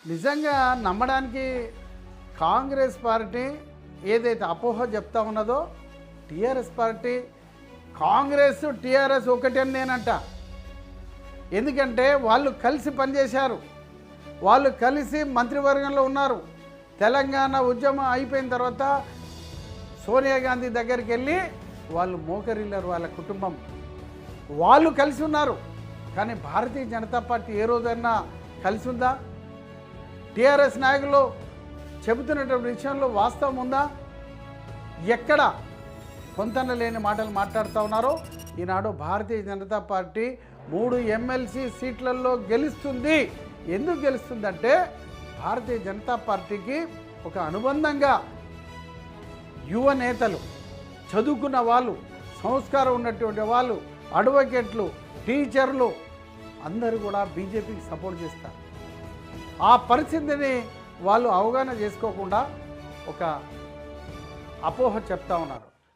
నిజంగా నమ్మడానికి కాంగ్రెస్ పార్టీ ఏదైతే అపోహ చెప్తా ఉన్నదో టీఆర్ఎస్ పార్టీ కాంగ్రెస్ టీఆర్ఎస్ ఒకటే అని నేనంట. ఎందుకంటే వాళ్ళు కలిసి పనిచేశారు, వాళ్ళు కలిసి మంత్రివర్గంలో ఉన్నారు. తెలంగాణ ఉద్యమం అయిపోయిన తర్వాత సోనియా గాంధీ దగ్గరికి వెళ్ళి వాళ్ళు మోకరిల్లారు, వాళ్ళ కుటుంబం వాళ్ళు కలిసి ఉన్నారు. కానీ భారతీయ జనతా పార్టీ ఏ రోజైనా కలిసి ఉందా? టీఆర్ఎస్ నాయకులు చెబుతున్నటువంటి విషయంలో వాస్తవం ఉందా? ఎక్కడ పొంతన లేని మాటలు మాట్లాడుతూ ఉన్నారో. ఈనాడు భారతీయ జనతా పార్టీ 3 ఎమ్మెల్సీ సీట్లలో గెలుస్తుంది. ఎందుకు గెలుస్తుందంటే భారతీయ జనతా పార్టీకి ఒక అనుబంధంగా యువ నేతలు, చదువుకున్న వాళ్ళు, సంస్కారం ఉన్నటువంటి వాళ్ళు, అడ్వకేట్లు, టీచర్లు అందరూ కూడా బీజేపీకి సపోర్ట్ చేస్తారు. ఆ పరిస్థితిని వాళ్ళు అవగాహన చేసుకోకుండా ఒక అపోహ చెప్తా ఉన్నారు.